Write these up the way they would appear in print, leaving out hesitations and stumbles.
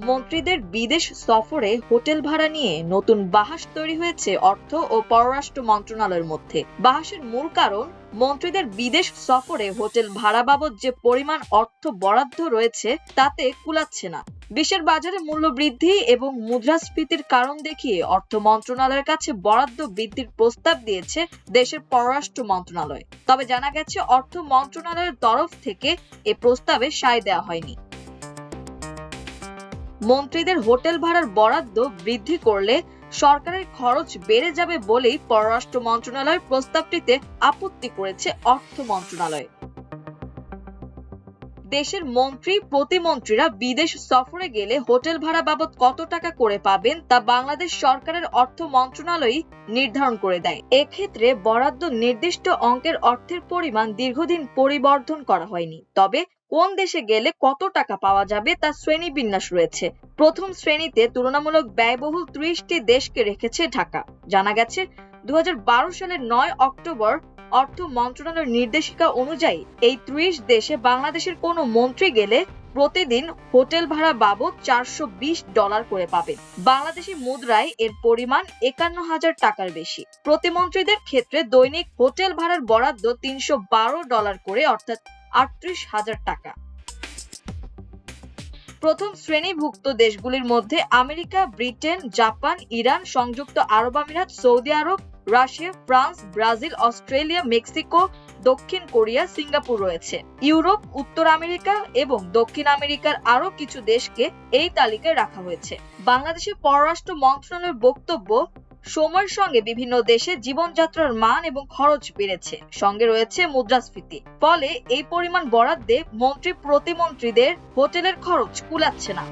মন্ত্রীদের বিদেশ সফরে হোটেল ভাড়া নিয়ে নতুন বাহাস তৈরি হয়েছে অর্থ ও পররাষ্ট্র মন্ত্রণালয়ের মধ্যে। বাহাসের মূল কারণ, মন্ত্রীদের বিদেশ সফরে হোটেল ভাড়া বাবদ যে পরিমাণ অর্থ বরাদ্দ রয়েছে তাতে কুলাচ্ছে না। বিশ্বের বাজারে মূল্য বৃদ্ধি এবং মুদ্রাস্ফীতির কারণ দেখিয়ে অর্থ মন্ত্রণালয়ের কাছে বরাদ্দ বৃদ্ধির প্রস্তাব দিয়েছে দেশের পররাষ্ট্র মন্ত্রণালয়। তবে জানা গেছে অর্থ মন্ত্রণালয়ের তরফ থেকে এ প্রস্তাবে সায় দেওয়া হয়নি। মন্ত্রীদের হোটেল ভাড়ার বরাদ্দ বৃদ্ধি করলে সরকারের খরচ বেড়ে যাবে বলেই পররাষ্ট্র মন্ত্রণালয়ের প্রস্তাবটিতে আপত্তি করেছে অর্থ মন্ত্রণালয়। দেশের মন্ত্রী প্রতিমন্ত্রীরা বিদেশ সফরে গেলে হোটেল ভাড়া বাবদ কত টাকা করে পাবেন তা বাংলাদেশ সরকারের অর্থ মন্ত্রণালয় নির্ধারণ করে দেয়। এক্ষেত্রে বরাদ্দ নির্দিষ্ট অঙ্কের অর্থের পরিমাণ দীর্ঘদিন পরিবর্ধন করা হয়নি। তবে কোন দেশে গেলে কত টাকা পাওয়া যাবে তার শ্রেণীবিন্যাস রয়েছে। প্রথম শ্রেণীতে তুলনামূলক ব্যয়বহুল 30টি দেশকে রেখেছে ঢাকা। জানা গেছে 2012 সালের 9 অক্টোবর অর্থ মন্ত্রণালয়ের নির্দেশিকা অনুযায়ী এই 30 দেশে বাংলাদেশের কোনো মন্ত্রী গেলে প্রতিদিন হোটেল ভাড়া বাবদ $420 করে পাবেন। বাংলাদেশি মুদ্রায় এর পরিমাণ 51,000 টাকার বেশি। প্রতিমন্ত্রীদের ক্ষেত্রে দৈনিক হোটেল ভাড়ার বরাদ্দ $312 করে, অর্থাৎ 38,000 টাকা। প্রথম শ্রেণীভুক্ত দেশগুলির মধ্যে আমেরিকা, ব্রিটেন, জাপান, ইরান, সংযুক্ত আরব আমিরাত, সৌদি আরব, Russia, France, Brazil, Australia, Mexico, দক্ষিণ কোরিয়া, সিঙ্গাপুর রয়েছে। ইউরোপ, উত্তর আমেরিকা এবং দক্ষিণ আমেরিকার আরো কিছু দেশকে এই তালিকায় রাখা হয়েছে। বাংলাদেশের পররাষ্ট্র মন্ত্রণালয়ের বক্তব্য, সময়ের সঙ্গে বিভিন্ন দেশে জীবনযাত্রার মান এবং খরচ বেড়েছে, সঙ্গে রয়েছে মুদ্রাস্ফীতি। ফলে এই পরিমাণ বরাদ্দে মন্ত্রী প্রতিমন্ত্রীদের হোটেলের খরচ কুলাচ্ছে না।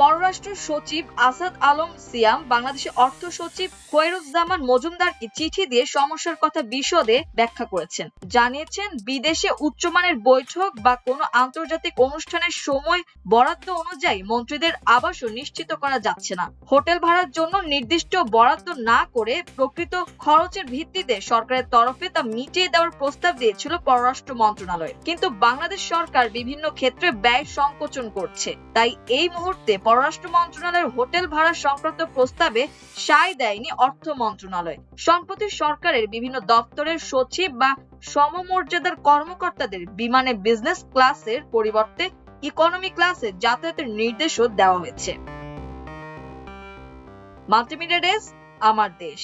পররাষ্ট্র সচিব আসাদ আলম সিয়াম বাংলাদেশের অর্থ সচিব খৈরুজ্জামান মজুমদারকে চিঠি দিয়ে সমস্যার কথা বিশদে ব্যাখ্যা করেছেন। জানিয়েছেন, বিদেশে উচ্চমানের বৈঠক বা কোনো আন্তর্জাতিক অনুষ্ঠানের সময় বরাদ্দ অনুযায়ী মন্ত্রীদের আবাসও নিশ্চিত করা যাচ্ছে না। হোটেল ভাড়ার জন্য নির্দিষ্ট বরাদ্দ না করে প্রকৃত খরচের ভিত্তিতে সরকারের তরফে তা মিটিয়ে দেওয়ার প্রস্তাব দিয়েছিল পররাষ্ট্র মন্ত্রণালয়। কিন্তু বাংলাদেশ সরকার বিভিন্ন ক্ষেত্রে ব্যয় সংকোচন করছে। তাই এই মুহূর্তে পররাষ্ট্র মন্ত্রণালয়ের হোটেল ভাড়া সংক্রান্ত প্রস্তাবে সায় দেয়নি অর্থ মন্ত্রণালয়। সম্প্রতি সরকারের বিভিন্ন দপ্তরের সচিব বা সমমর্যাদার কর্মকর্তাদের বিমানে বিজনেস ক্লাসের পরিবর্তে ইকোনমি ক্লাসে যাতায়াতের নির্দেশও দেওয়া হয়েছে। মাল্টিমিডিয়া ডেস্ক, আমার দেশ।